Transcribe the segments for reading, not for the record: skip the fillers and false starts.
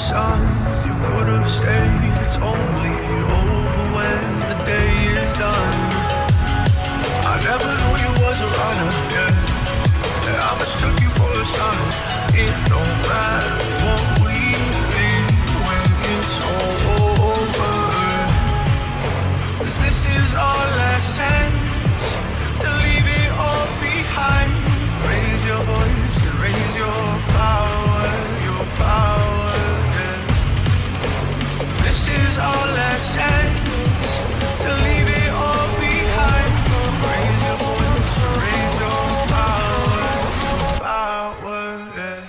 sons, you could have stayed. It's only over when the day is done. I never knew you was a runner, yeah. I mistook you for a son. It don't matter what we think when it's all over. 'Cause this is our last chance to leave it all behind. Raise your voice and raise your power, yeah. This is our last chance to leave it all behind. Raise your voice and raise your power, yeah.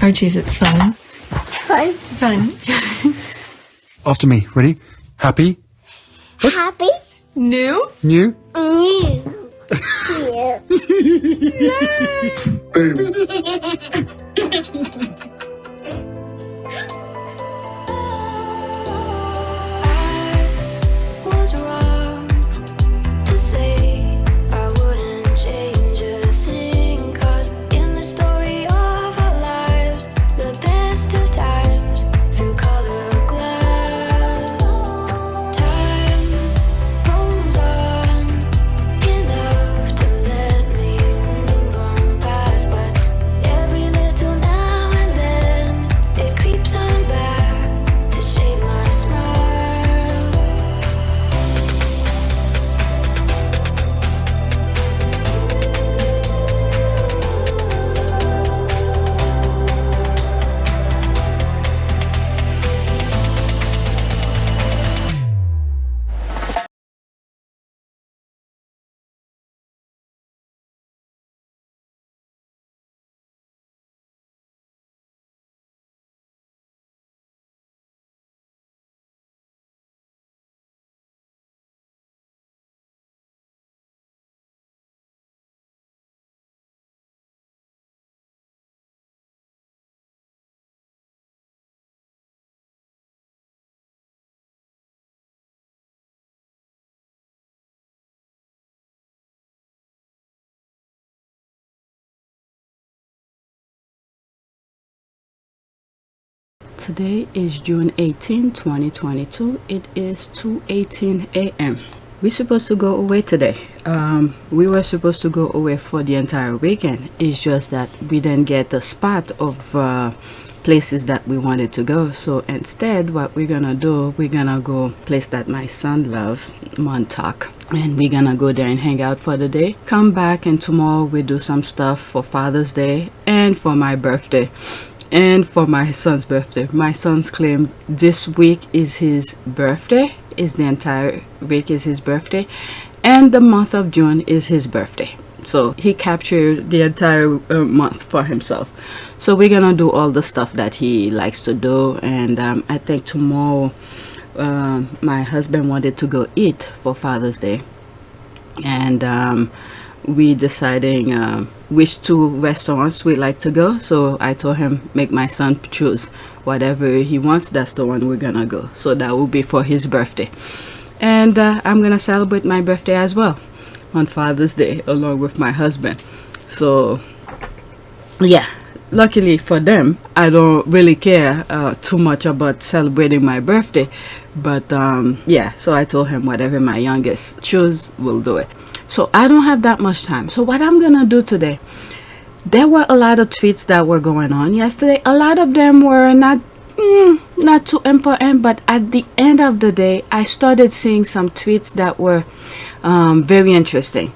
Archie, is it fun? Fun. Fun. After me. Ready? Happy? Happy. New? New? New. Was wrong to say I wouldn't change a thing, 'cause in the story of our lives, the best of times through color glass, time rolls on enough to let me move on past, but every little now and then it creeps on back to shape my smile. Today is June 18, 2022. It is 2:18 a.m. We're supposed to go away today. We were supposed to go away for the entire weekend. It's just that we didn't get the spot of places that we wanted to go. So instead, what we're gonna do, we're gonna go place that my son loves, Montauk. And we're gonna go there and hang out for the day. Come back, and tomorrow we do some stuff for Father's Day and for my birthday. And for my son's birthday. My son's claimed this week is his birthday, is the entire week is his birthday, and the month of June is his birthday. So he captured the entire month for himself. So we're gonna do all the stuff that he likes to do. And I think tomorrow my husband wanted to go eat for Father's Day, and we deciding which two restaurants we like to go. So I told him, make my son choose whatever he wants, that's the one we're gonna go. So that will be for his birthday. And I'm gonna celebrate my birthday as well on Father's Day along with my husband. So yeah, luckily for them, I don't really care too much about celebrating my birthday. But yeah, so I told him whatever my youngest choose, we'll do it. So I don't have that much time. So what I'm gonna do today, there were a lot of tweets that were going on yesterday. A lot of them were not too important, but at the end of the day, I started seeing some tweets that were very interesting.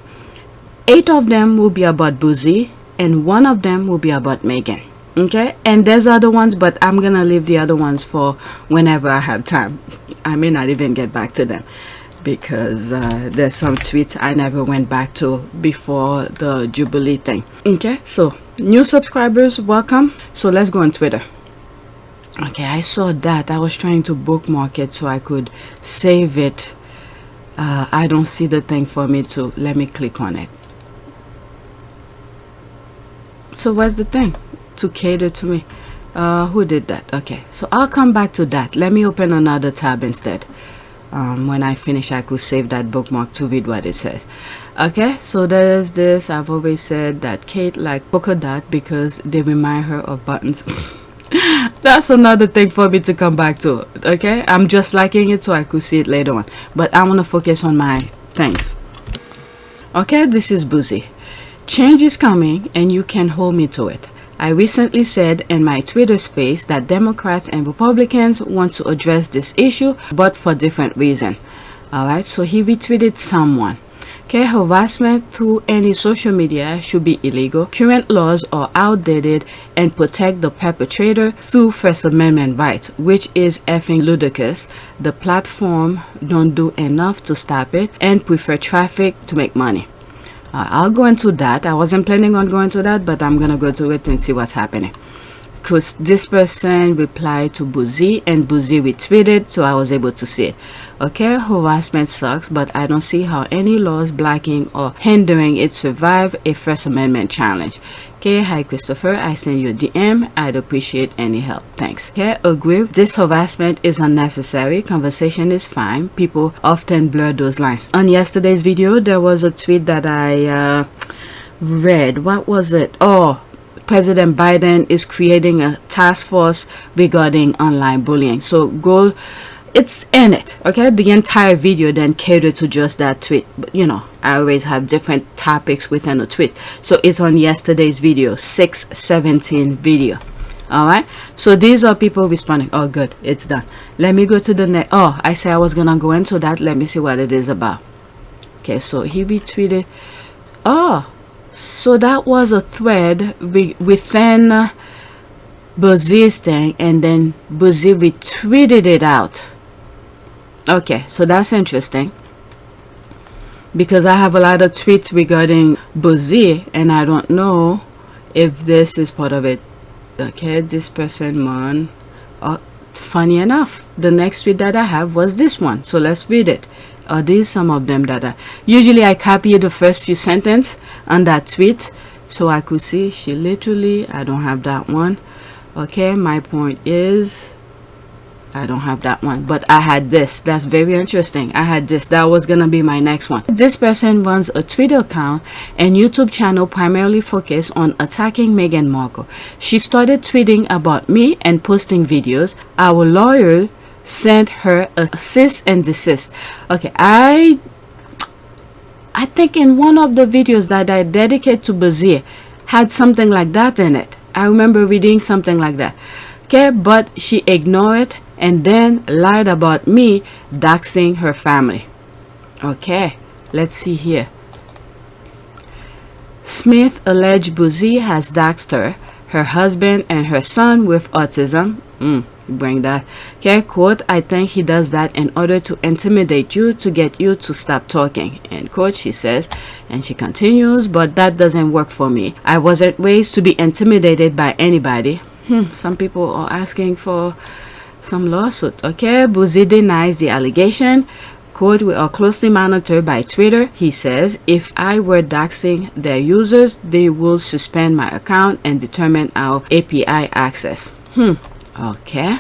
8 of them will be about Bouzy, and 1 of them will be about Meghan. Okay, and there's other ones, but I'm gonna leave the other ones for whenever I have time. I may not even get back to them, because there's some tweets I never went back to before the Jubilee thing. Okay, so new subscribers, welcome. So let's go on Twitter. Okay, I saw that. I was trying to bookmark it so I could save it. I don't see the thing for me to, let me click on it. So what's the thing to cater to me? Who did that? Okay, so I'll come back to that. Let me open another tab instead. When I finish, I could save that bookmark to read what it says. Okay, so there's this. I've always said that Kate liked polka dot because they remind her of buttons. That's another thing for me to come back to. Okay, I'm just liking it so I could see it later on, but I want to focus on my things. Okay, this is Bouzy. Change is coming and you can hold me to it. I recently said in my Twitter space that Democrats and Republicans want to address this issue, but for different reasons. Alright, so he retweeted someone. Okay, harassment through any social media should be illegal. Current laws are outdated and protect the perpetrator through First Amendment rights, which is effing ludicrous. The platform don't do enough to stop it and prefer traffic to make money. I'll go into that. I wasn't planning on going to that, but I'm gonna go to it and see what's happening. Because this person replied to Bouzy and Bouzy retweeted, so I was able to see it. Okay, harassment sucks, but I don't see how any laws blocking or hindering it survive a First Amendment challenge. Okay, hi Christopher, I send you a DM. I'd appreciate any help. Thanks. Okay, agree. This harassment is unnecessary. Conversation is fine. People often blur those lines. On yesterday's video, there was a tweet that I read. What was it? Oh, President Biden is creating a task force regarding online bullying. So go, it's in it. Okay, the entire video then catered to just that tweet. But you know, I always have different topics within a tweet. So it's on yesterday's video, 6/17 video. Alright, so these are people responding. Oh good, it's done. Let me go to the next. Oh, I said I was gonna go into that. Let me see what it is about. Okay, so he retweeted. Oh, so that was a thread within Bouzy's thing, and then Bouzy retweeted it out. Okay, so that's interesting, because I have a lot of tweets regarding Bouzy and I don't know if this is part of it. Okay, this person man. Funny enough, the next tweet that I have was this one, so let's read it. These some of them that usually I copy the first few sentences on that tweet so I could see. She literally, I don't have that one. Okay, my point is I don't have that one, but I had this. That's very interesting. I had this. That was gonna be my next one. This person runs a Twitter account and YouTube channel primarily focused on attacking Meghan Markle. She started tweeting about me and posting videos. Our lawyer sent her a cease and desist. Okay, I think in one of the videos that I dedicate to Bouzy had something like that in it. I remember reading something like that. Okay, but she ignored it and then lied about me doxing her family. Okay, let's see here. Smith alleged Bouzy has doxed her husband and her son with autism. Bring that. Okay, quote, I think he does that in order to intimidate you, to get you to stop talking, end quote, she says. And she continues, but that doesn't work for me. I wasn't raised to be intimidated by anybody. Some people are asking for some lawsuit. Okay, Bouzy denies the allegation. Quote, we are closely monitored by Twitter. He says, if I were doxing their users, they will suspend my account and determine our API access. Okay.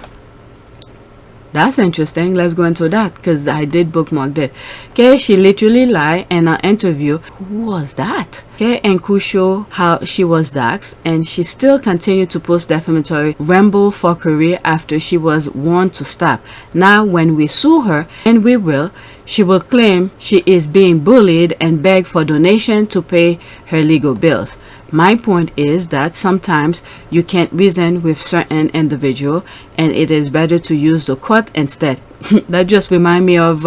That's interesting. Let's go into that because I did bookmark it. Okay, she literally lied in an interview. Who was that? Okay, and could show how she was doxxed, and she still continued to post defamatory ramble for career after she was warned to stop. Now, when we sue her, and we will, she will claim she is being bullied and beg for donation to pay her legal bills. My point is that sometimes you can't reason with certain individual, and it is better to use the court instead. That just remind me of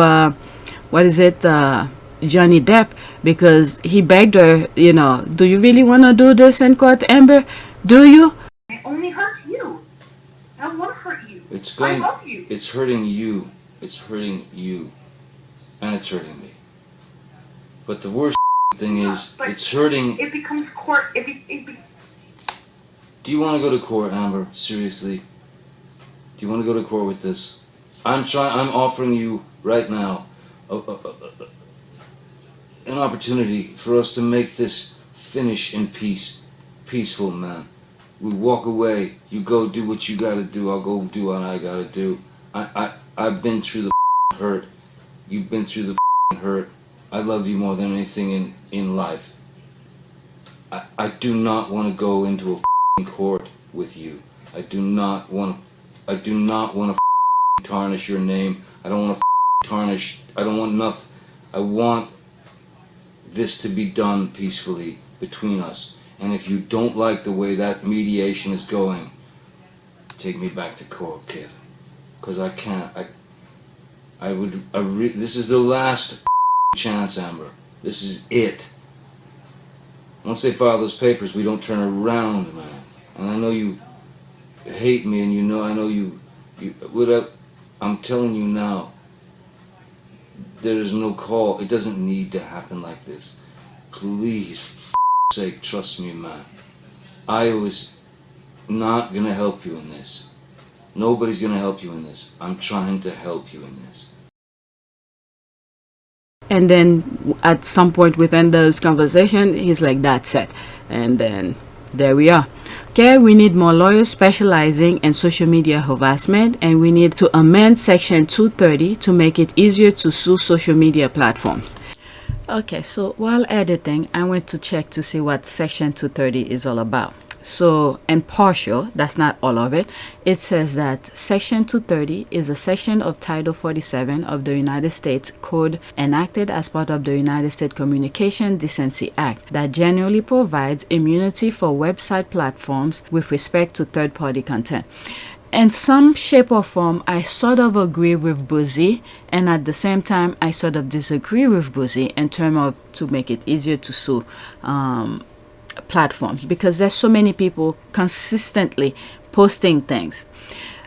Johnny Depp, because he begged her, do you really want to do this in court, Amber? Do you? It only hurts you. I don't want to hurt you. It's I love you. It's hurting you. It's hurting you. And it's hurting me. But the worst thing is, But it's hurting. It becomes court. Do you want to go to court, Amber? Seriously? Do you want to go to court with this? I'm offering you right now an opportunity for us to make this finish in peace. Peaceful, man. We walk away. You go do what you gotta do. I'll go do what I gotta do. I've been through the hurt. You've been through the hurt. I love you more than anything in life. I do not want to go into a court with you. I do not want to tarnish your name. I don't want to tarnish. I don't want enough. I want this to be done peacefully between us. And if you don't like the way that mediation is going, take me back to court, kid. Because I can't. This is the last chance, Amber. This is it. Once they file those papers, we don't turn around, man. And I know you hate me, and I know you I'm telling you now, there is no call. It doesn't need to happen like this. Please, for sake, trust me, man. I was not gonna help you in this. Nobody's gonna help you in this. I'm trying to help you in this. And then at some point within this conversation, he's like, that's it. And then there we are. Okay, we need more lawyers specializing in social media harassment, and we need to amend Section 230 to make it easier to sue social media platforms. Okay, so while editing, I went to check to see what Section 230 is all about. So, and partial, that's not all of it. It says that Section 230 is a section of Title 47 of the United States Code enacted as part of the United States Communication Decency Act that generally provides immunity for website platforms with respect to third-party content. In some shape or form, I sort of agree with Bouzy, and at the same time, I sort of disagree with Bouzy in terms of to make it easier to sue platforms, because there's so many people consistently posting things.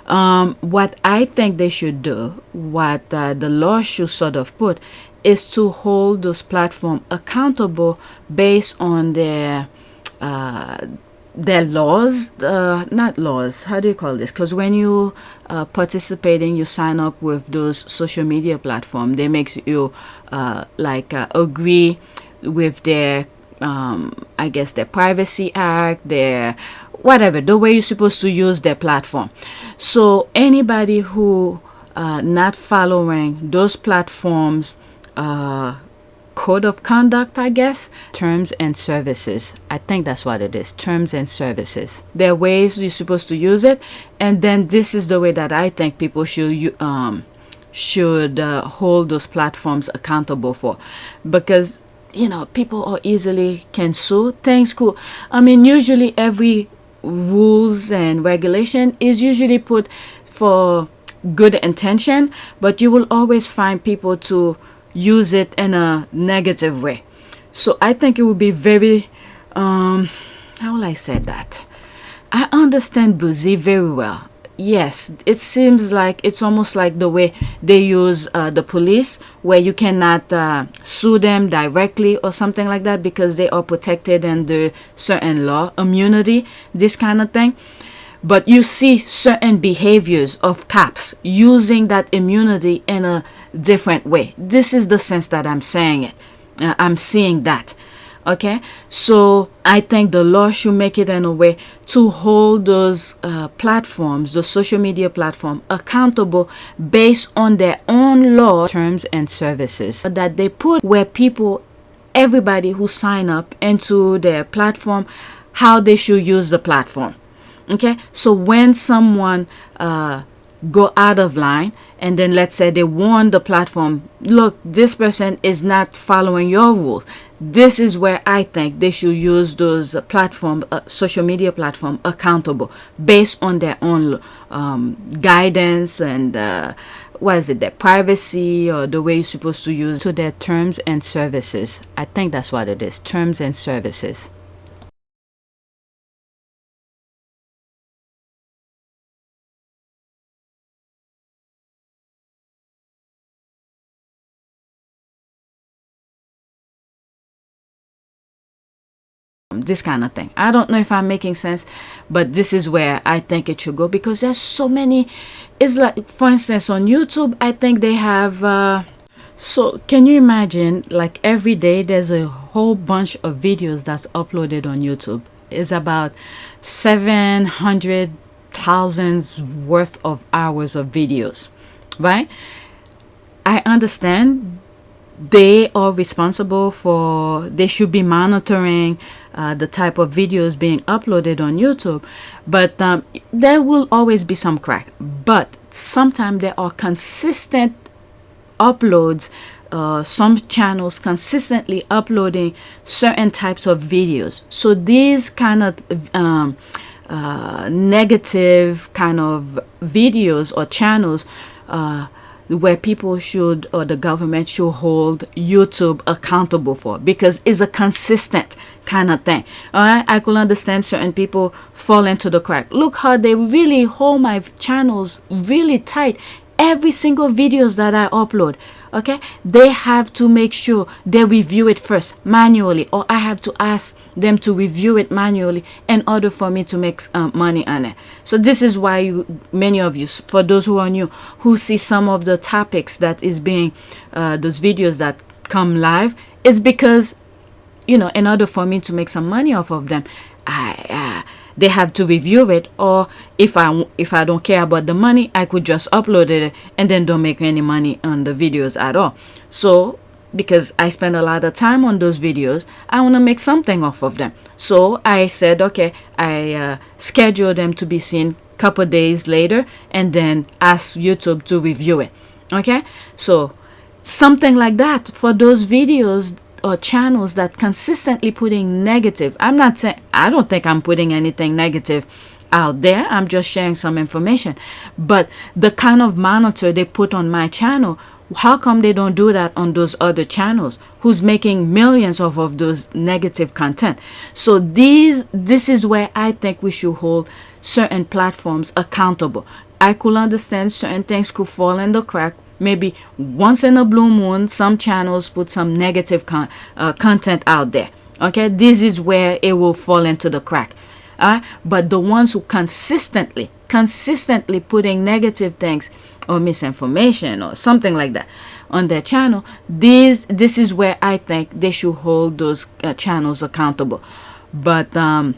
What I think they should do, what the law should sort of put, is to hold those platforms accountable based on their laws, not laws, how do you call this? Because when you participating, you sign up with those social media platforms, they make you agree with their I guess their Privacy Act, their whatever, the way you're supposed to use their platform. So anybody who not following those platforms code of conduct, I guess, terms and services, I think that's what it is, terms and services. There are ways you're supposed to use it, and then this is the way that I think people should hold those platforms accountable for, because people are easily can sue things. Cool. I mean, usually every rules and regulation is usually put for good intention, but you will always find people to use it in a negative way. So I think it would be very, how will I say that? I understand Bouzy very well. Yes, it seems like it's almost like the way they use the police, where you cannot sue them directly or something like that because they are protected under certain law, immunity, this kind of thing. But you see certain behaviors of cops using that immunity in a different way. This is the sense that I'm saying it. I'm seeing that. Okay, so I think the law should make it in a way to hold those platforms, the social media platform, accountable based on their own law, terms and services that they put, where people, everybody who sign up into their platform, how they should use the platform. Okay, so when someone go out of line, and then let's say they warn the platform, look, this person is not following your rules, this is where I think they should use those platform, social media platform, accountable based on their own guidance and what is it, their privacy, or the way you're supposed to use to their terms and services. I think that's what it is, terms and services. This kind of thing. I don't know if I'm making sense, but this is where I think it should go, because there's so many. It's like, for instance, on YouTube, I think they have so can you imagine, like, every day there's a whole bunch of videos that's uploaded on YouTube. It's about 700,000 worth of hours of videos, right? I understand they are responsible for, they should be monitoring the type of videos being uploaded on YouTube, but there will always be some crack. But sometimes there are consistent uploads, some channels consistently uploading certain types of videos. So these kind of negative kind of videos or channels, where people should, or the government should hold YouTube accountable for, because it's a consistent kind of thing. All right, I could understand certain people fall into the crack. Look how they really hold my channels really tight. Every single videos that I upload, okay, they have to make sure they review it first manually, or I have to ask them to review it manually in order for me to make money on it. So this is why many of you, for those who are new, who see some of the topics that is being those videos that come live, it's because, you know, in order for me to make some money off of them, they have to review it, or if I don't care about the money, I could just upload it and then don't make any money on the videos at all. So because I spend a lot of time on those videos, I want to make something off of them. So I said, okay, I schedule them to be seen a couple days later, and then ask YouTube to review it. Okay, so something like that for those videos or channels that consistently putting negative. I'm not saying, I don't think I'm putting anything negative out there. I'm just sharing some information. But the kind of monitor they put on my channel, how come they don't do that on those other channels who's making millions off of those negative content? So this is where I think we should hold certain platforms accountable. I could understand certain things could fall in the crack. Maybe once in a blue moon, some channels put some negative content out there. Okay, this is where it will fall into the crack. But the ones who consistently putting negative things or misinformation or something like that on their channel, this is where I think they should hold those channels accountable. But to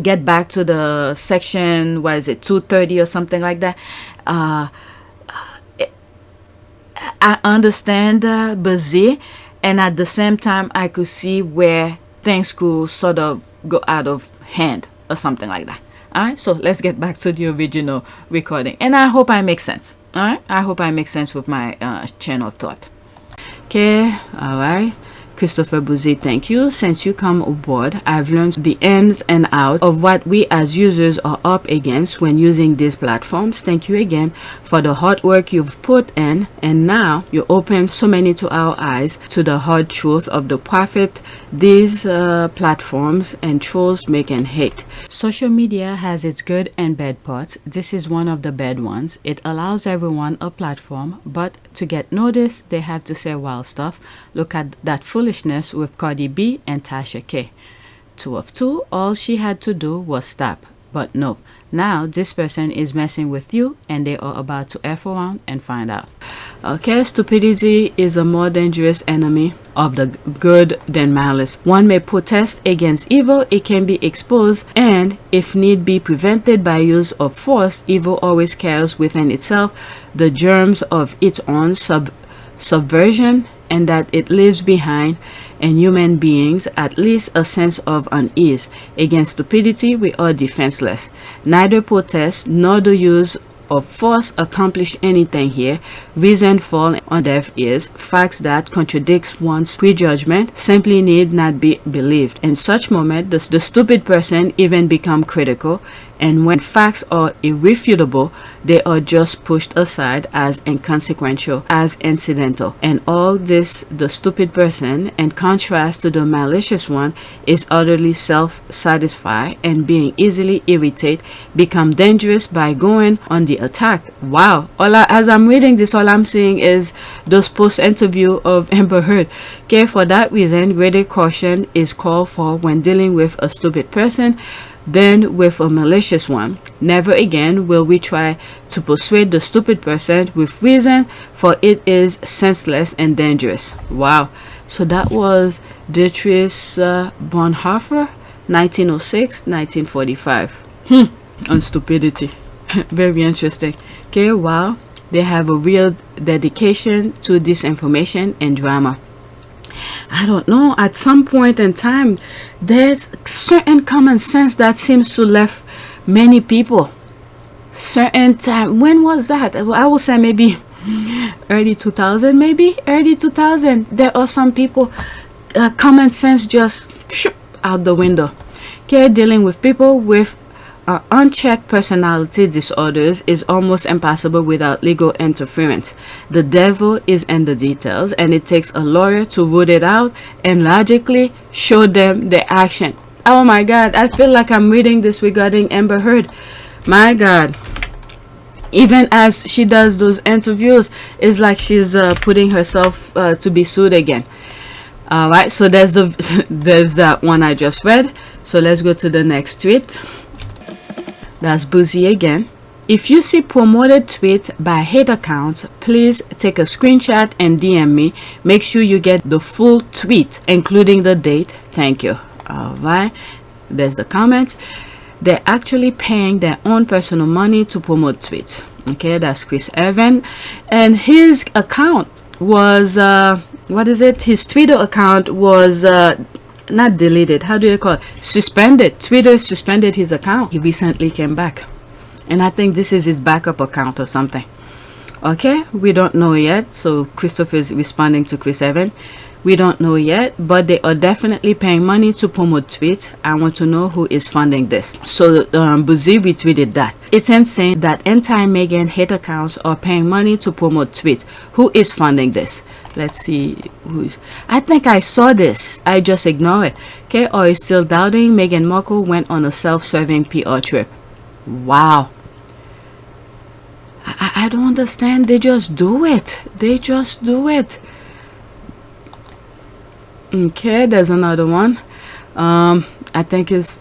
get back to the section, what is it, 230 or something like that, I understand Bouzy, and at the same time I could see where things could sort of go out of hand or something like that. All right, so let's get back to the original recording, and I hope I make sense. All right, I hope I make sense with my chain of thought. Okay, all right. Christopher Bouzy, thank you. Since you come aboard, I've learned the ins and outs of what we as users are up against when using these platforms. Thank you again for the hard work you've put in, and now you open so many to our eyes to the hard truth of the profit these platforms and trolls make and hate. Social media has its good and bad parts. This is one of the bad ones. It allows everyone a platform, but to get noticed, they have to say wild stuff. Look at that foolishness with Cardi B and Tasha K. 2 of 2, all she had to do was stop. But no, now this person is messing with you and they are about to F around and find out. Okay, stupidity is a more dangerous enemy of the good than malice. One may protest against evil, it can be exposed, and if need be prevented by use of force. Evil always carries within itself the germs of its own subversion, and that it leaves behind in human beings at least a sense of unease. Against stupidity, we are defenseless. Neither protest nor the use of force accomplish anything here. Reason fall on deaf ears. Facts that contradicts one's prejudgment simply need not be believed. In such moment, the stupid person even become critical, and when facts are irrefutable, they are just pushed aside as inconsequential, as incidental. And all this, the stupid person, in contrast to the malicious one, is utterly self-satisfied and being easily irritated, become dangerous by going on the attack. Wow. As I'm reading this, all I'm seeing is those post-interview of Amber Heard. Okay, for that reason, greater caution is called for when dealing with a stupid person than with a malicious one. Never again will we try to persuade the stupid person with reason, for it is senseless and dangerous. Wow. So that was Dietrich Bonhoeffer, 1906-1945. On stupidity. Very interesting. Okay, wow. They have a real dedication to disinformation and drama. I don't know, at some point in time there's certain common sense that seems to left many people. Certain time, when was that? I will say maybe early 2000, maybe early 2000. There are some people common sense just out the window. Okay, dealing with people with unchecked personality disorders is almost impossible without legal interference. The devil is in the details, and it takes a lawyer to root it out and logically show them the action. Oh my God, I feel like I'm reading this regarding Amber Heard. My God. Even as she does those interviews, it's like she's putting herself to be sued again. All right, so there's that one I just read. So let's go to the next tweet. That's Bouzy again. If you see promoted tweets by hate accounts, please take a screenshot and DM me. Make sure you get the full tweet, including the date. Thank you. Alright, there's the comments. They're actually paying their own personal money to promote tweets. Okay, that's Chris Evan. And his account was, his Twitter account was not deleted, how do they call it, suspended. Twitter suspended his account. He recently came back, and I think this is his backup account or something. Okay, we don't know yet. So Christopher is responding to Chris Evan. We don't know yet, but they are definitely paying money to promote tweets. I want to know who is funding this. So Bouzy retweeted that. It's insane that anti-Meghan hate accounts are paying money to promote tweets. Who is funding this? Let's see who's. I think I saw this. I just ignore it. Okay, or is still doubting Meghan Markle went on a self-serving PR trip. Wow. I don't understand. They just do it. They just do it. Okay, there's another one. I think is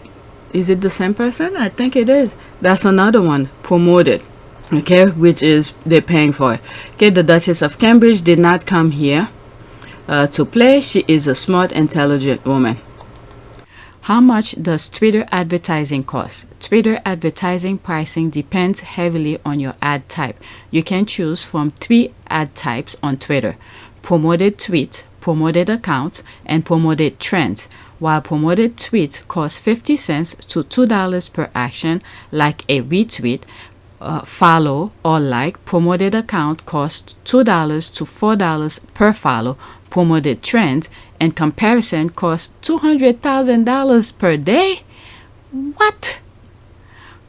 it the same person? I think it is. That's another one promoted. Okay, which is they're paying for it. Okay, the Duchess of Cambridge did not come here to play. She is a smart, intelligent woman. How much does Twitter advertising cost? Twitter advertising pricing depends heavily on your ad type. You can choose from 3 ad types on Twitter: promoted tweets, promoted accounts, and promoted trends. While promoted tweets cost 50 cents to $2 per action, like a retweet, follow, or like, promoted account costs $2 to $4 per follow. Promoted trends in comparison cost $200,000 per day. What?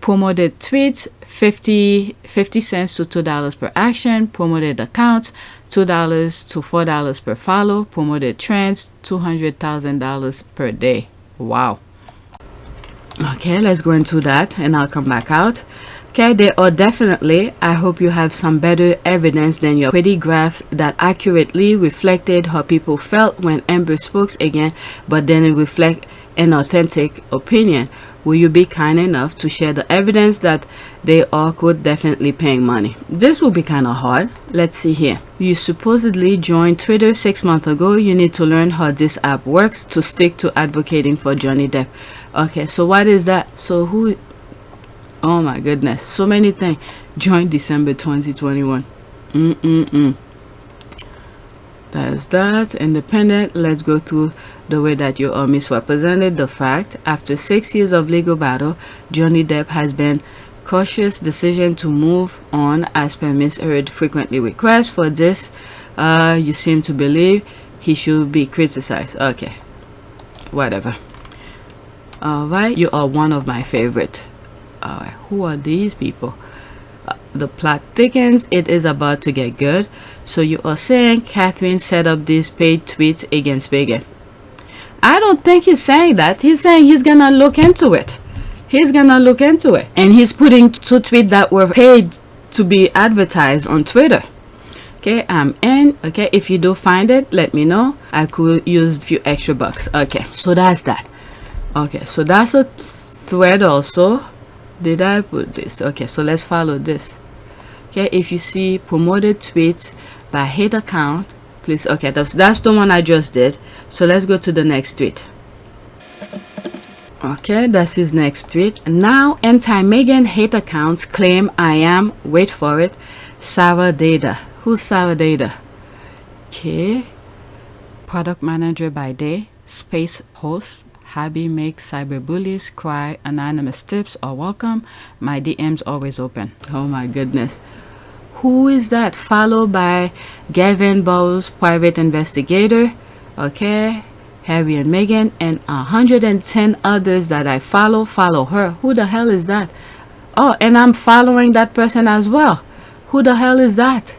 Promoted tweets 50 cents to $2 per action. Promoted accounts $2 to $4 per follow. Promoted trends $200,000 per day. Wow. Okay, let's go into that and I'll come back out. Okay, they are definitely, I hope you have some better evidence than your pretty graphs that accurately reflected how people felt when Amber spoke again, but then it reflect an authentic opinion. Will you be kind enough to share the evidence that they are could definitely paying money? This will be kind of hard. Let's see here. You supposedly joined Twitter 6 months ago. You need to learn how this app works to stick to advocating for Johnny Depp. Okay, so what is that? So who? Oh my goodness, so many things. Joined December 2021. That's that. Independent. Let's go through the way that you are misrepresented. The fact, after 6 years of legal battle, Johnny Depp has been cautious decision to move on as per misheard frequently requests. For this, you seem to believe he should be criticized. Okay, whatever. Alright, you are one of my favorite. Alright, who are these people? The plot thickens. It is about to get good. So you are saying Catherine set up these paid tweets against Meghan. I don't think he's saying that. He's saying he's gonna look into it. He's gonna look into it. And he's putting 2 tweets that were paid to be advertised on Twitter. Okay, I'm in. Okay, if you do find it, let me know. I could use a few extra bucks. Okay, so that's that. Okay, so that's a thread also. Did I put this? Okay, so let's follow this. Okay, if you see promoted tweets by hate account, please. Okay, that's the one I just did. So let's go to the next tweet. Okay, that's his next tweet. Now anti-Meghan hate accounts claim I am, wait for it, Sarah Data. Who's Sarah Data? Okay, product manager by day, space host. Happy makes cyberbullies cry. Anonymous tips are welcome. My DMs always open. Oh my goodness. Who is that? Followed by Gavin Bowles, private investigator. Okay. Harry and Meghan and 110 others that I follow her. Who the hell is that? Oh, and I'm following that person as well. Who the hell is that?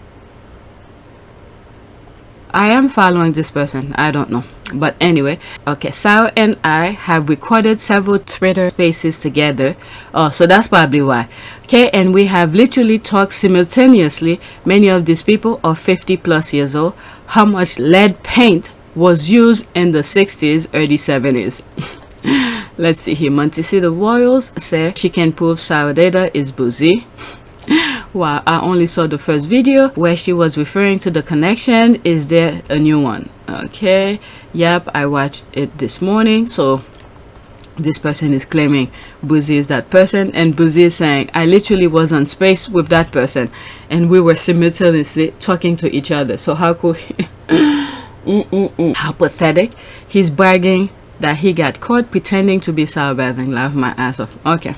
I am following this person. I don't know. But anyway, okay, Sarah and I have recorded several Twitter spaces together. Oh, so that's probably why. Okay, and we have literally talked simultaneously. Many of these people are 50+ years old. How much lead paint was used in the 60s, early 70s? Let's see here. Montesi the Royals say she can prove Sarah Data is Bouzy. Wow, I only saw the first video where she was referring to the connection. Is there a new one? Okay, yep, I watched it this morning. So this person is claiming Bouzy is that person, and Bouzy is saying I literally was on space with that person and we were simultaneously talking to each other. So how could he how pathetic. He's bragging that he got caught pretending to be sunbathing. Laugh my ass off. Okay,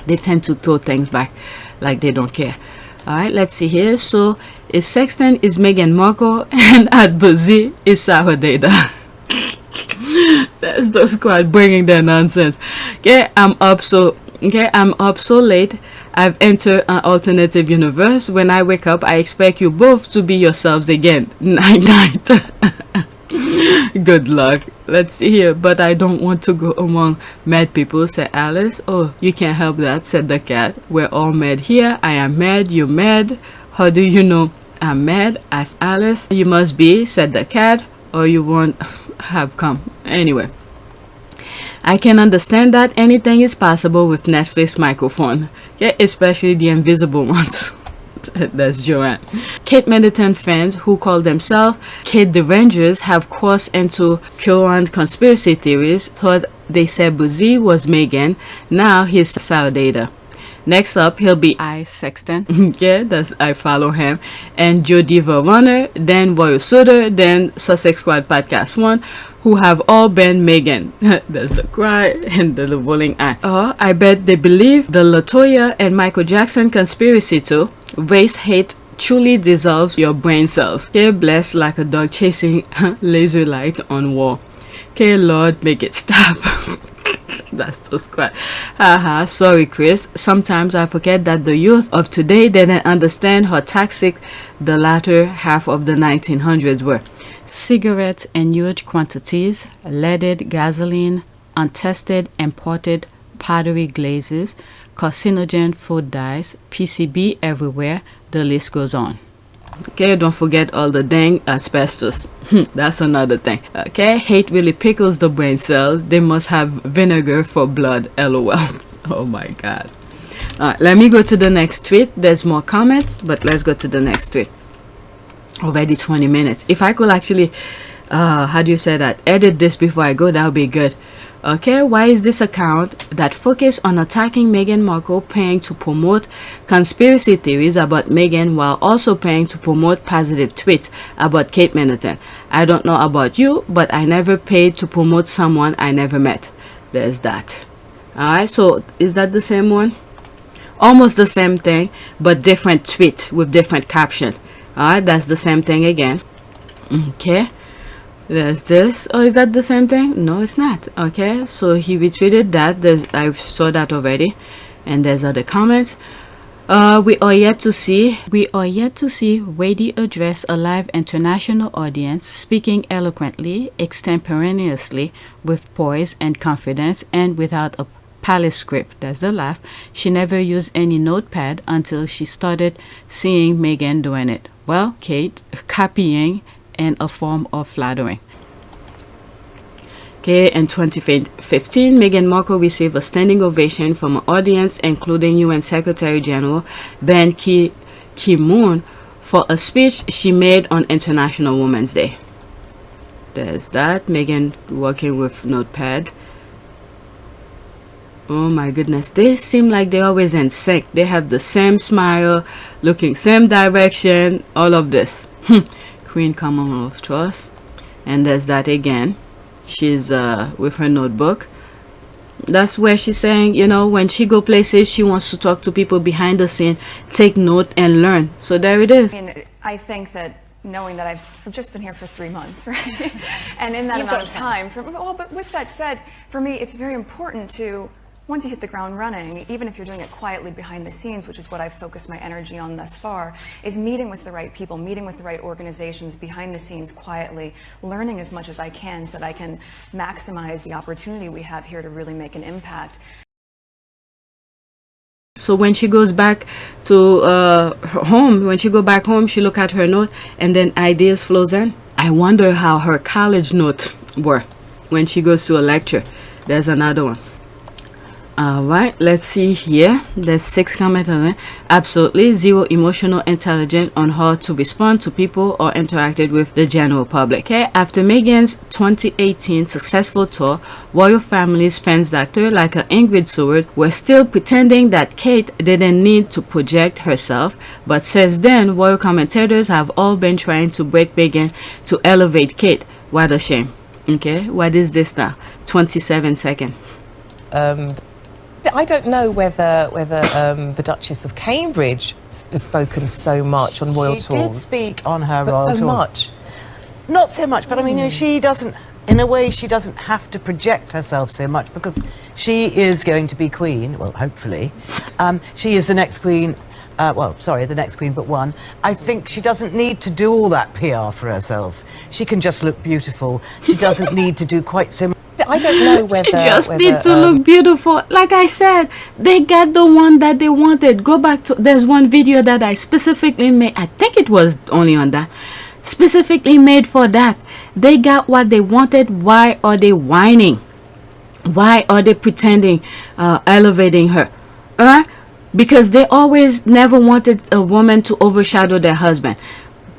they tend to throw things back like they don't care. All right, let's see here. So is Sexton is Meghan Markle and at Bouzy is Sarah Data. That's the squad bringing their nonsense. Okay, I'm up so late. I've entered an alternative universe. When I wake up, I expect you both to be yourselves again. Night night. Good luck. Let's see here. But I don't want to go among mad people, said Alice. Oh, you can't help that, said the cat. We're all mad here. I am mad. You're mad. How do you know I'm mad? Asked Alice. You must be, said the cat, or you won't have come. Anyway, I can understand that anything is possible with Netflix microphone. Yeah, especially the invisible ones. That's Joanne. Kate Middleton fans who call themselves Kate the Rangers have crossed into current conspiracy theories. Thought they said Bouzy was Meghan. Now he's Sarah Data. Next up, he'll be I Sexton. Yeah, that's I follow him. And Joe Diva Runner, then Royal Sutter, then Sussex Squad Podcast 1, who have all been Meghan. That's the cry and the rolling eye. Oh, I bet they believe the LaToya and Michael Jackson conspiracy too. Race hate truly dissolves your brain cells. Okay, blessed like a dog chasing laser light on wall. Okay, Lord, make it stop. That's so squat. Haha, sorry Chris. Sometimes I forget that the youth of today didn't understand how toxic the latter half of the 1900s were. Cigarettes in huge quantities, leaded gasoline, untested imported pottery glazes, carcinogen food dyes, PCB everywhere, the list goes on. Okay, don't forget all the dang asbestos. That's another thing. Okay, hate really pickles the brain cells. They must have vinegar for blood. LOL. Oh my god. Alright, let me go to the next tweet. There's more comments, but let's go to the next tweet. Already 20 minutes. If I could actually how do you say that, edit this before I go, that would be good. Okay, why is this account that focus on attacking Meghan Markle paying to promote conspiracy theories about Meghan while also paying to promote positive tweets about Kate Middleton? I don't know about you, but I never paid to promote someone I never met. There's that. Alright, so is that the same one? Almost the same thing, but different tweet with different caption. Alright, that's the same thing again. Okay, there's this. Oh, is that the same thing? No, it's not. Okay, so he retweeted that. I saw that already. And there's other comments. We are yet to see Wady address a live international audience, speaking eloquently, extemporaneously, with poise and confidence, and without a palace script. That's the laugh. She never used any notepad until she started seeing Meghan doing it. Well, Kate, copying and a form of flattering. Okay, in 2015, Meghan Markle received a standing ovation from an audience including UN Secretary General Ban Ki-moon for a speech she made on International Women's Day. There's that. Meghan working with notepad. Oh my goodness, they seem like they're always in sync. They have the same smile, looking same direction, all of this. Queen Commonwealth Trust. And there's that again. She's with her notebook. That's where she's saying, you know, when she go places, she wants to talk to people behind the scene, take note and learn. So there it is. I think that knowing that I've just been here for 3 months, right? And in that amount of time, but with that said, for me, it's very important to, once you hit the ground running, even if you're doing it quietly behind the scenes, which is what I've focused my energy on thus far, is meeting with the right people, meeting with the right organizations behind the scenes quietly, learning as much as I can so that I can maximize the opportunity we have here to really make an impact. So when she goes back to her home, when she go back home, she look at her note and then ideas flows in. I wonder how her college note were when she goes to a lecture. There's another one. Alright, let's see here. There's 6 comments on it. Absolutely zero emotional intelligence on how to respond to people or interacted with the general public. Okay, after Meghan's 2018 successful tour, royal family spends doctor like an Ingrid Seward were still pretending that Kate didn't need to project herself, but since then, royal commentators have all been trying to break Meghan to elevate Kate. What a shame. Okay, what is this now? 27 seconds. I don't know whether the Duchess of Cambridge has spoken so much on royal tours. She did speak on her but royal so tour. much. Not so much, but I mean, you know, she doesn't, in a way, she doesn't have to project herself so much because she is going to be queen, well, hopefully. She is the next queen, well, sorry, the next queen but one. I think she doesn't need to do all that PR for herself. She can just look beautiful. She doesn't need to do quite so much. I don't know whether... She just need to look beautiful. Like I said, they got the one that they wanted. Go back to... There's one video that I specifically made. I think it was only on that. Specifically made for that. They got what they wanted. Why are they whining? Why are they pretending, elevating her? Because they always never wanted a woman to overshadow their husband.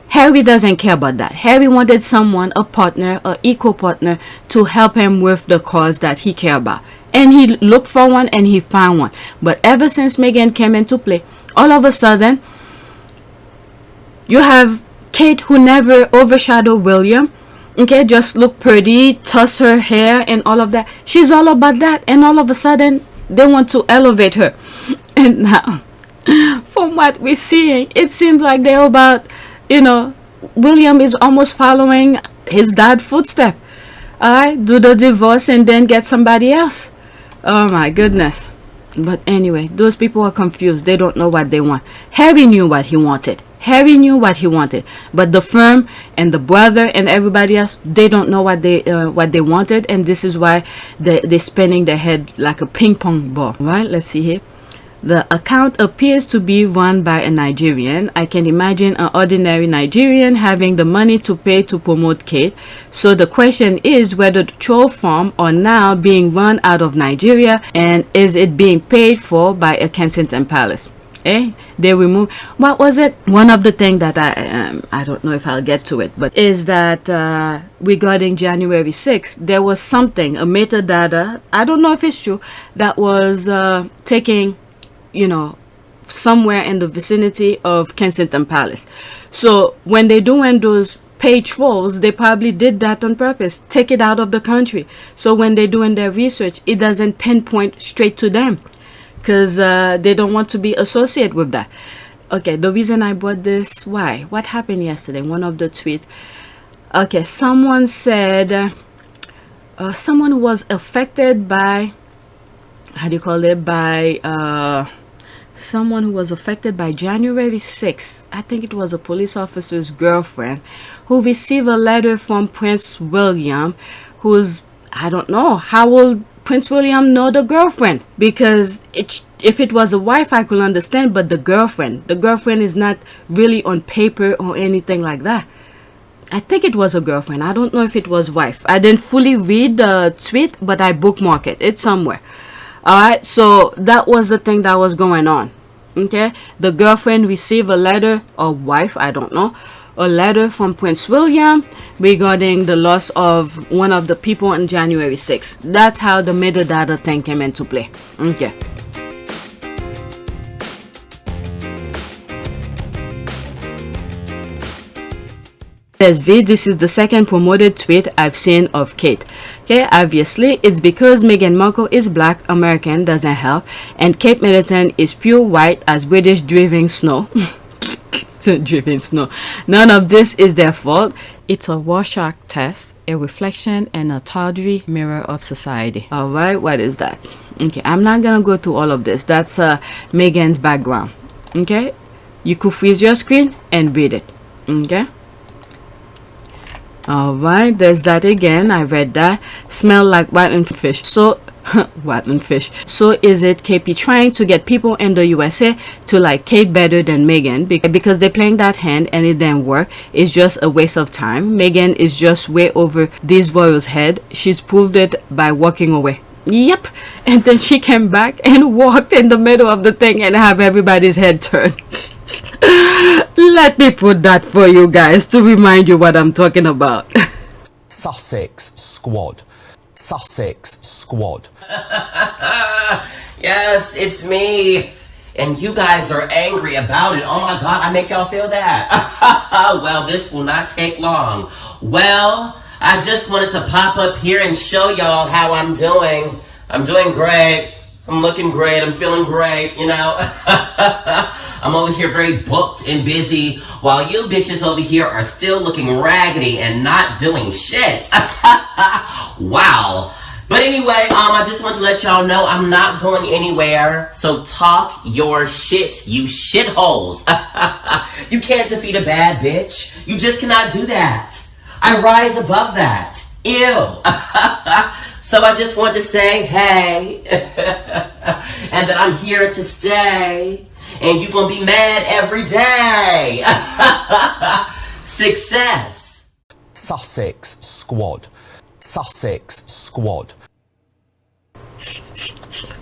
Harry doesn't care about that. Harry wanted someone, a partner, an equal partner, to help him with the cause that he cared about. And he looked for one and he found one. But ever since Meghan came into play, all of a sudden, you have Kate who never overshadowed William. Okay, just look pretty, toss her hair and all of that. She's all about that. And all of a sudden, they want to elevate her. And now, from what we're seeing, it seems like they're about... You know, William is almost following his dad's footstep. Alright, do the divorce and then get somebody else. Oh my goodness. But anyway, those people are confused. They don't know what they want. Harry knew what he wanted. Harry knew what he wanted. But the firm and the brother and everybody else, they don't know what they wanted. And this is why they're spinning their head like a ping pong ball. Right, let's see here. The account appears to be run by a Nigerian. I can imagine an ordinary Nigerian having the money to pay to promote Kate. So the question is whether the troll farm are now being run out of Nigeria, and is it being paid for by a Kensington Palace? They remove, what was it? One of the things that I don't know if I'll get to it, but is that regarding January 6th, there was something, a metadata, I don't know if it's true, that was taking, you know, somewhere in the vicinity of Kensington Palace. So when they're doing those paid trolls, they probably did that on purpose, take it out of the country. So when they're doing their research, it doesn't pinpoint straight to them, because they don't want to be associated with that. Okay, the reason I brought this, why? What happened yesterday? One of the tweets. Okay, someone said, someone who was affected by, how do you call it? By, someone who was affected by January 6th. I think it was a police officer's girlfriend who received a letter from Prince William, who's, I don't know, how will Prince William know the girlfriend? Because if it was a wife, I could understand, but the girlfriend is not really on paper or anything like that. I think it was a girlfriend. I don't know if it was wife. I didn't fully read the tweet, but I bookmarked it. It's somewhere. Alright, so that was the thing that was going on. Okay, the girlfriend received a letter, or wife, I don't know, a letter from Prince William regarding the loss of one of the people on January 6th. That's how the metadata thing came into play. Okay. This is the second promoted tweet I've seen of Kate. Okay, obviously it's because Meghan Markle is black American, doesn't help, and Kate Middleton is pure white as British driving snow. Driving snow. None of this is their fault. It's a Rorschach test, a reflection and a tawdry mirror of society. Alright, what is that? Okay, I'm not gonna go through all of this. That's Meghan's background. Okay, you could freeze your screen and read it. Okay. Alright, there's that again. I read that. Smell like rotten fish. So rotten fish. So is it KP trying to get people in the USA to like Kate better than Meghan because they're playing that hand and it didn't work? It's just a waste of time. Meghan is just way over these royals' head. She's proved it by walking away. Yep. And then she came back and walked in the middle of the thing and have everybody's head turned. Let me put that for you guys to remind you what I'm talking about. Sussex squad. Sussex squad. Yes, it's me. And you guys are angry about it. Oh my God, I make y'all feel that. Well, this will not take long. Well, I just wanted to pop up here and show y'all how I'm doing. I'm doing great. I'm looking great. I'm feeling great, you know. I'm over here very booked and busy while you bitches over here are still looking raggedy and not doing shit. Wow. But anyway, I just want to let y'all know I'm not going anywhere. So talk your shit, you shitholes. You can't defeat a bad bitch. You just cannot do that. I rise above that. Ew. So I just want to say, hey, and that I'm here to stay, and you're going to be mad every day. Success. Sussex squad. Sussex squad.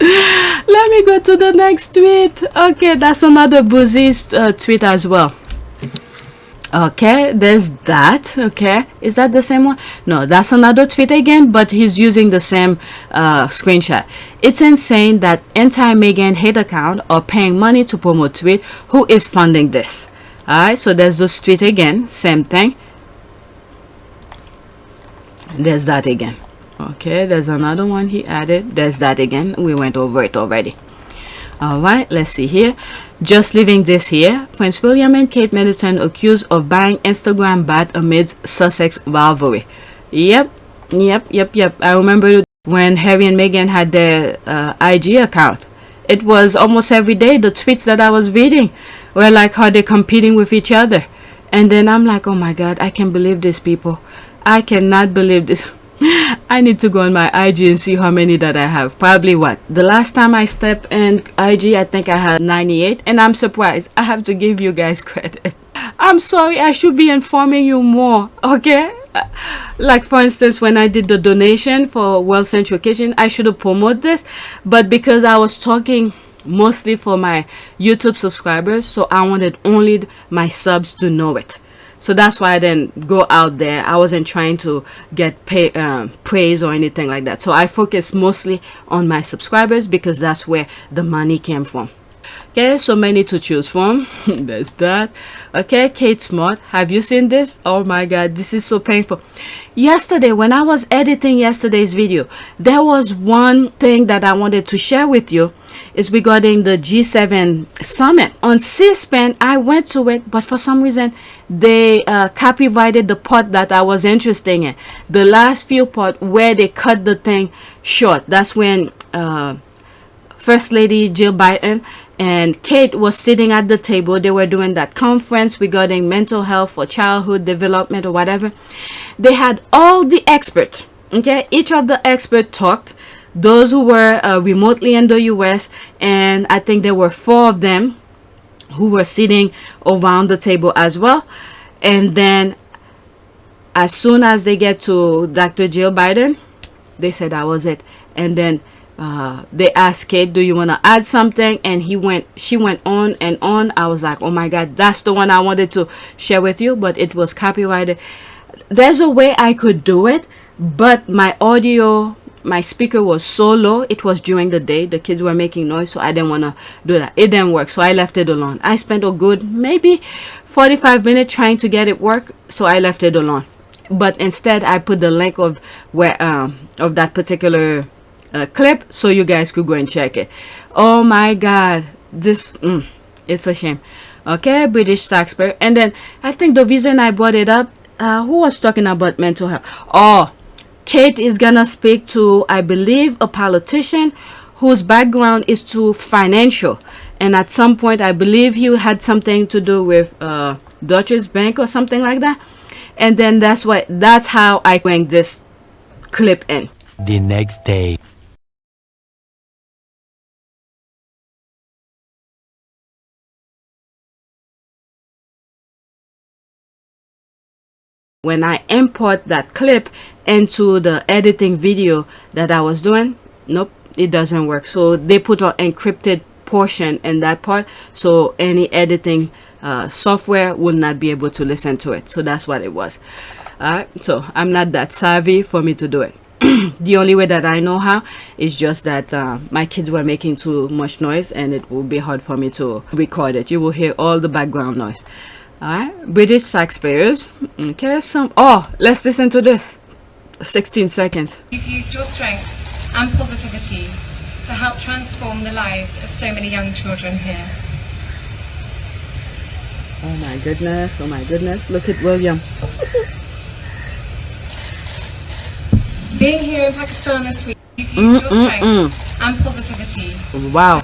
Let me go to the next tweet. Okay, that's another Bouzy's tweet as well. Okay, there's that. Okay, is that the same one? No, that's another tweet again, but he's using the same screenshot. It's insane that anti-Meghan hate account are paying money to promote tweet. Who is funding this? Alright, so there's this tweet again, same thing. There's that again. Okay, there's another one he added. There's that again. We went over it already. Alright, let's see here. Just leaving this here. Prince William and Kate Middleton accused of buying Instagram bot amidst Sussex rivalry. Yep. I remember when Harry and Meghan had their IG account. It was almost every day the tweets that I was reading were like how they're competing with each other. And then I'm like, oh my God, I can't believe these people. I cannot believe this. I need to go on my IG and see how many that I have. Probably what? The last time I stepped in IG, I think I had 98. And I'm surprised. I have to give you guys credit. I'm sorry. I should be informing you more. Okay? Like for instance, when I did the donation for World Central Kitchen, I should have promoted this. But because I was talking mostly for my YouTube subscribers, so I wanted only my subs to know it. So that's why I didn't go out there. I wasn't trying to get praise or anything like that. So I focused mostly on my subscribers because that's where the money came from. Okay, so many to choose from. There's that. Okay, Kate Smart. Have you seen this? Oh my God, this is so painful. Yesterday, when I was editing yesterday's video, there was one thing that I wanted to share with you. It's regarding the G7 summit. On C-SPAN, I went to it, but for some reason, they copyrighted the part that I was interested in. The last few part where they cut the thing short. That's when First Lady Jill Biden and Kate was sitting at the table. They were doing that conference regarding mental health or childhood development or whatever. They had all the experts. Okay, each of the experts talked. Those who were remotely in the US, and I think there were 4 of them who were sitting around the table as well. And then as soon as they get to Dr. Jill Biden, they said that was it. And then they asked Kate, do you want to add something? And she went on and on. I was like, oh my God, that's the one I wanted to share with you, but it was copyrighted. There's a way I could do it, but my audio, my speaker was so low. It was during the day. The kids were making noise, so I didn't want to do that. It didn't work, so I left it alone. I spent a good maybe 45 minutes trying to get it work, so I left it alone. But instead, I put the link of where of that particular clip, so you guys could go and check it. Oh my God, this it's a shame. Okay, British taxpayer. And then I think the reason I brought it up, who was talking about mental health? Oh, Kate is gonna speak to, I believe, a politician whose background is to financial, and at some point I believe he had something to do with Deutsche Bank or something like that. And then that's how I bring this clip in. The next day. When I import that clip into the editing video that I was doing, nope, it doesn't work. So they put an encrypted portion in that part, so any editing software will not be able to listen to it. So that's what it was. Alright, so I'm not that savvy for me to do it. The only way that I know how is just that my kids were making too much noise, and it will be hard for me to record it. You will hear all the background noise. Alright, British taxpayers. Okay, let's listen to this. 16 seconds. You've used your strength and positivity to help transform the lives of so many young children here. Oh my goodness, oh my goodness. Look at William. Being here in Pakistan this week, you've used your strength and positivity. Wow.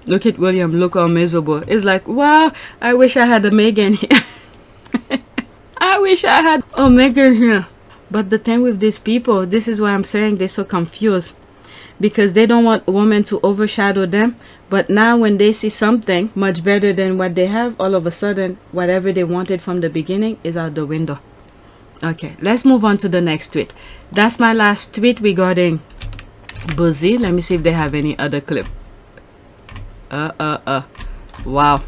Look at William, look how miserable. It's like, wow, I wish I had a Meghan here. I wish I had a Meghan here. But the thing with these people, this is why I'm saying they're so confused. Because they don't want women to overshadow them. But now when they see something much better than what they have, all of a sudden, whatever they wanted from the beginning is out the window. Okay, let's move on to the next tweet. That's my last tweet regarding Bouzy. Let me see if they have any other clip. Wow.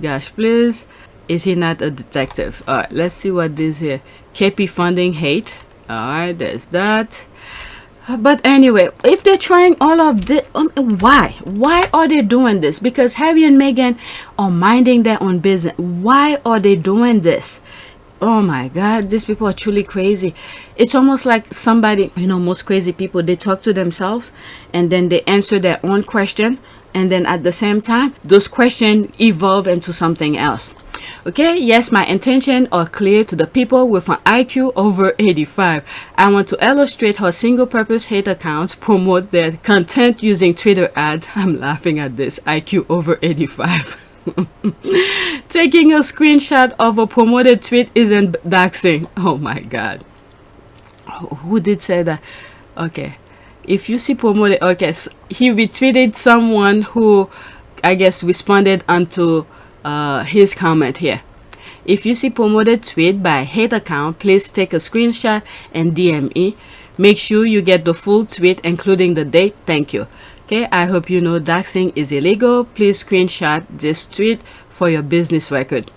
Gosh, please. Is he not a detective? Alright, let's see what this here. KP funding hate. Alright, there's that. But anyway, if they're trying all of this, why? Why are they doing this? Because Harry and Meghan are minding their own business. Why are they doing this? Oh my God, these people are truly crazy. It's almost like somebody, most crazy people, they talk to themselves and then they answer their own question. And then at the same time, those questions evolve into something else. Okay, yes, my intentions are clear to the people with an IQ over 85. I want to illustrate how single-purpose hate accounts promote their content using Twitter ads. I'm laughing at this. IQ over 85. Taking a screenshot of a promoted tweet isn't doxing. Oh my God. who did say that? Okay, if you see promoted, okay, so he retweeted someone who I guess responded onto his comment here. If you see promoted tweet by hate account, please take a screenshot and DM me. Make sure you get the full tweet including the date. Thank you. Okay, I hope you know doxing is illegal. Please screenshot this tweet for your business record.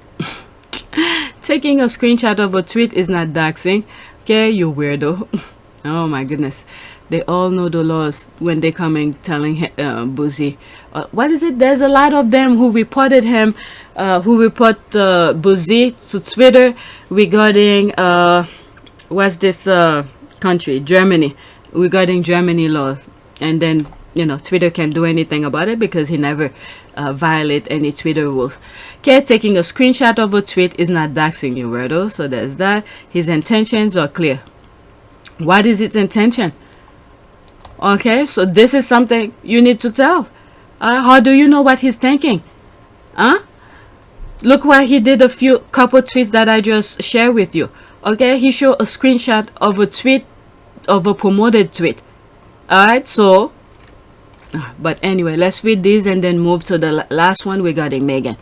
Taking a screenshot of a tweet is not doxing. Okay, you weirdo. Oh my goodness. They all know the laws when they come telling Bouzy. What is it? There's a lot of them who reported him, who report Bouzy to Twitter regarding, what's this country? Germany. Regarding Germany laws. And then, you know, Twitter can't do anything about it because he never violate any Twitter rules. Okay, taking a screenshot of a tweet is not doxing you, weirdo. So there's that. His intentions are clear. What is its intention? Okay, so this is something you need to tell. How do you know what he's thinking? Look what he did a couple tweets that I just shared with you. Okay, he showed a screenshot of a tweet, of a promoted tweet. Alright, so, but anyway, let's read these and then move to the last one regarding Meghan.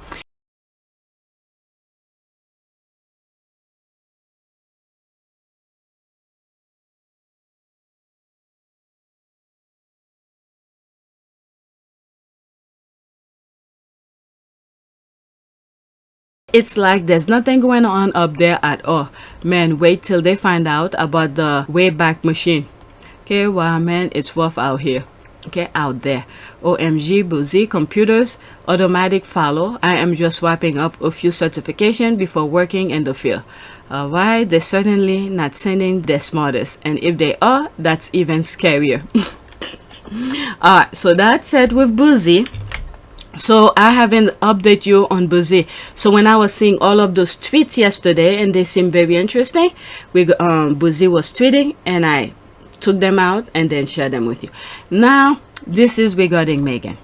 It's like there's nothing going on up there at all. Man, wait till they find out about the Wayback Machine. Okay, wow, man, it's rough out here. Okay, out there. OMG, Bouzy, computers, automatic follow. I am just wrapping up a few certifications before working in the field. Alright, they're certainly not sending their smartest. And if they are, that's even scarier. Alright, so that's it with Bouzy. So I haven't updated you on Bouzy. So when I was seeing all of those tweets yesterday and they seemed very interesting, Bouzy was tweeting and I took them out and then shared them with you. Now this is regarding Meghan.